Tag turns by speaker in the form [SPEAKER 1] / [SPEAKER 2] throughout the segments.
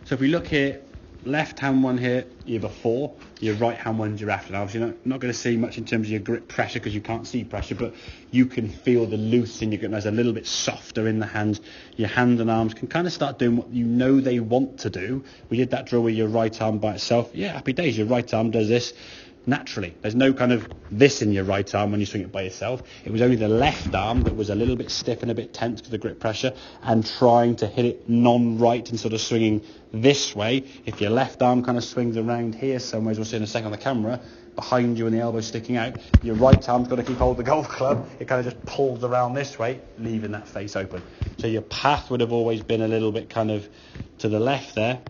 [SPEAKER 1] So if we look here, left hand one here, you're before, your right hand one's your after. Now obviously not going to see much in terms of your grip pressure because you can't see pressure, but you can feel the loose in your grip. It's a little bit softer in the hands. Your hand and arms can kind of start doing what you know they want to do. We did that drill with your right arm by itself. Yeah, happy days. Your right arm does this naturally. There's no kind of this in your right arm when you swing it by yourself. It was only the left arm that was a little bit stiff and a bit tense because of the grip pressure and trying to hit it non-right and sort of swinging this way. If your left arm kind of swings around here somewhere, as we'll see in a second on the camera, behind you and the elbow sticking out, your right arm's got to keep hold of the golf club. It kind of just pulls around this way, leaving that face open. So your path would have always been a little bit kind of to the left there,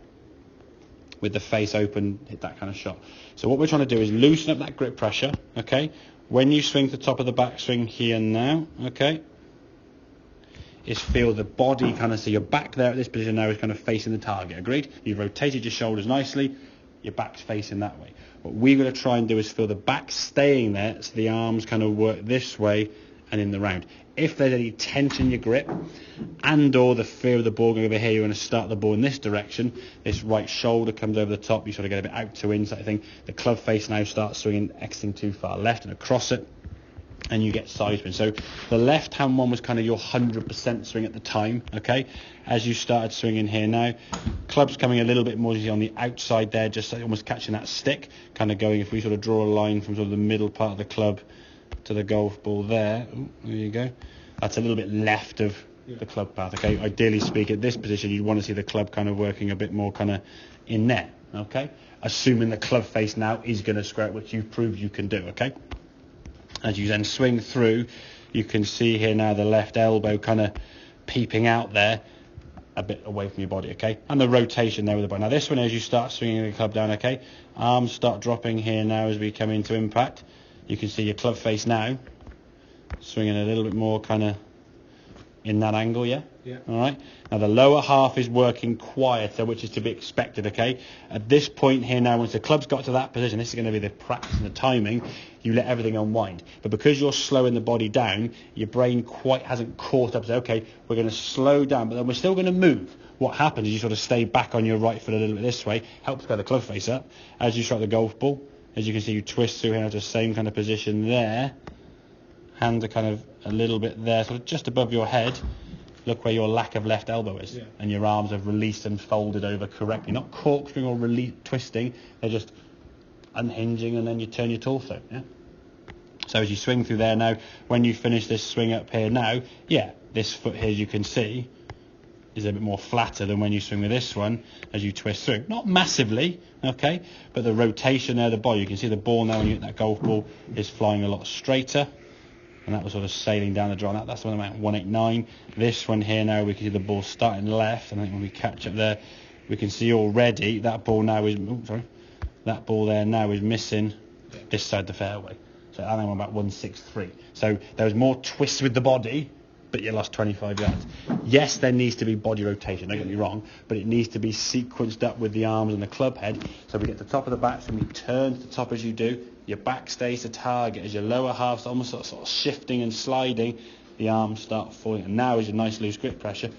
[SPEAKER 1] with the face open, hit that kind of shot. So what we're trying to do is loosen up that grip pressure, okay? When you swing to the top of the backswing here now, okay, is feel the body kind of, so your back there at this position now is kind of facing the target, agreed? You've rotated your shoulders nicely, your back's facing that way. What we're going to try and do is feel the back staying there, so the arms kind of work this way and in the round. If there's any tension in your grip and or the fear of the ball going over here, you're going to start the ball in this direction. This right shoulder comes over the top. You sort of get a bit out to in sort of thing. The club face now starts swinging exiting too far left and across it, and you get side spin. So the left hand one was kind of your 100% swing at the time, okay? As you started swinging here now, club's coming a little bit more on the outside there, just almost catching that stick, kind of going, if we sort of draw a line from sort of the middle part of the club to the golf ball there. Ooh, there you go. That's a little bit left of the club path, okay? Ideally speaking, at this position, you'd want to see the club kind of working a bit more kind of in there, okay? Assuming the club face now is going to square it, which you've proved you can do, okay? As you then swing through, you can see here now the left elbow kind of peeping out there a bit away from your body, okay? And the rotation there with the body. Now this one, as you start swinging the club down, okay? Arms start dropping here now as we come into impact. You can see your club face now swinging a little bit more kind of in that angle, yeah?
[SPEAKER 2] Yeah.
[SPEAKER 1] All right. Now the lower half is working quieter, which is to be expected, okay? At this point here now, once the club's got to that position, this is going to be the practice and the timing, you let everything unwind. But because you're slowing the body down, your brain quite hasn't caught up. So, okay, we're going to slow down, but then we're still going to move. What happens is you sort of stay back on your right foot a little bit this way, helps get the club face up. As you strike the golf ball, as you can see, you twist through here into the same kind of position there. Hands are kind of a little bit there, sort of just above your head. Look where your lack of left elbow is.
[SPEAKER 2] Yeah.
[SPEAKER 1] And your arms have released and folded over correctly. Not corkscrewing or twisting, they're just unhinging, and then you turn your torso. Yeah. So as you swing through there now, when you finish this swing up here now, yeah, this foot here, as you can see, is a bit more flatter than when you swing with this one as you twist through. Not massively, okay, but the rotation there, the ball, you can see the ball now when you hit that golf ball is flying a lot straighter. And that was sort of sailing down the draw. That's the one at 189. This one here now, we can see the ball starting left. And I think when we catch up there, we can see already that ball now is, that ball there now is missing this side of the fairway. So I think I'm about 163. So there was more twist with the body, but you lost 25 yards. Yes, there needs to be body rotation, don't get me wrong, but it needs to be sequenced up with the arms and the club head. So we get to the top of the back, so we turn to the top as you do. Your back stays to target as your lower half's almost sort of shifting and sliding. The arms start falling, and now is a nice loose grip pressure.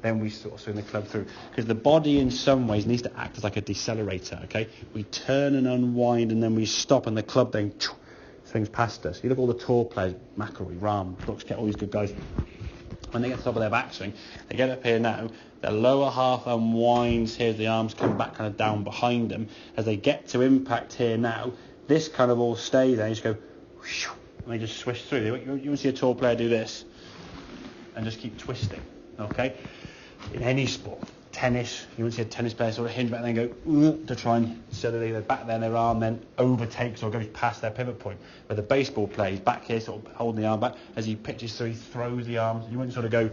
[SPEAKER 1] Then we sort of swing the club through, because the body in some ways needs to act as like a decelerator. Okay, we turn and unwind, and then we stop, and the club then swings past us. You look at all the tour players, McIlroy, Rahm, Brooks, all these good guys. When they get to the top of their backswing, they get up here now, their lower half unwinds here as the arms come back kind of down behind them. As they get to impact here now, this kind of all stays there, and you just go, whoosh, and they just swish through. You want to see a tour player do this, and just keep twisting, okay? In any sport, tennis, you want to see a tennis player sort of hinge back and then go, to try and, so that they're back there and their arm then overtakes or goes past their pivot point. Where the baseball player is back here, sort of holding the arm back, as he pitches through, he throws the arms. You wouldn't sort of go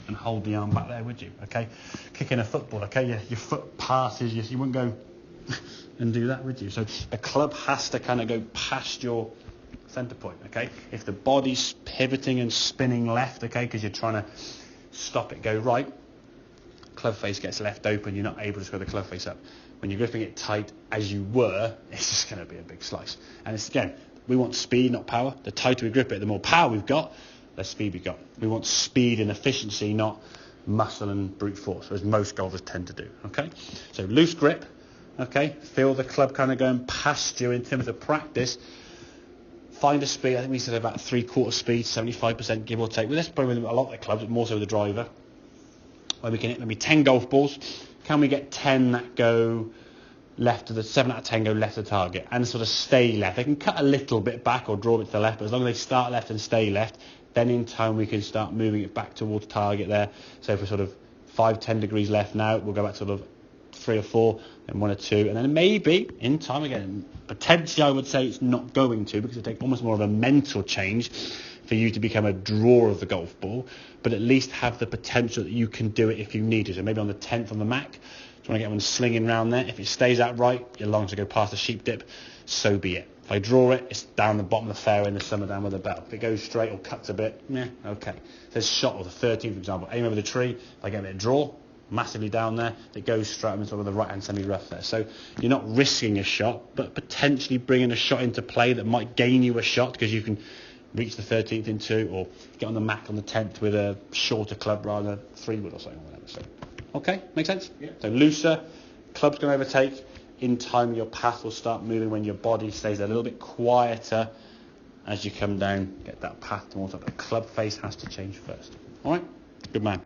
[SPEAKER 1] and hold the arm back there, would you? Okay, kicking a football, okay, your foot passes, you wouldn't go and do that, would you? So the club has to kind of go past your centre point, okay? If the body's pivoting and spinning left, okay, because you're trying to stop it go right, club face gets left open, you're not able to square the club face up. When you're gripping it tight as you were, it's just going to be a big slice. And it's, again, we want speed, not power. The tighter we grip it, the more power we've got, the speed we've got. We want speed and efficiency, not muscle and brute force, as most golfers tend to do. Okay, so loose grip. Okay, feel the club kind of going past you in terms of practice. Find a speed. I think we said about 3/4 speed, 75% give or take. Well, that's probably with a lot of the clubs, but more so with the driver. Where we can hit maybe 10 golf balls. Can we get 10 that go left of the 7 out of 10 go left of the target and sort of stay left? They can cut a little bit back or draw it to the left, but as long as they start left and stay left, then in time we can start moving it back towards target there. So if we're sort of 5-10 degrees left now, we'll go back sort of 3 or 4, then 1 or 2, and then maybe in time again. Potentially, I would say it's not going to, because it takes almost more of a mental change for you to become a drawer of the golf ball, but at least have the potential that you can do it if you need to. So maybe on the 10th on the Mac, do you want to get one slinging around there? If it stays out right, you're long to go past the sheep dip, so be it. If I draw it, it's down the bottom of the fairway in the summer down with the bell. If it goes straight or cuts a bit, yeah, okay. There's shot, or the 13th, for example, aim over the tree. If I get a bit of draw, massively down there, it goes straight up in sort of the right-hand semi-rough there. So you're not risking a shot, but potentially bringing a shot into play that might gain you a shot, because you can reach the 13th in 2, or get on the Mac on the 10th with a shorter club rather than a 3-wood or something, or whatever. So, okay, make sense? Yeah. So looser, club's going to overtake. In time, your path will start moving when your body stays a little bit quieter as you come down. Get that path towards that. The club face has to change first. All right? Good man.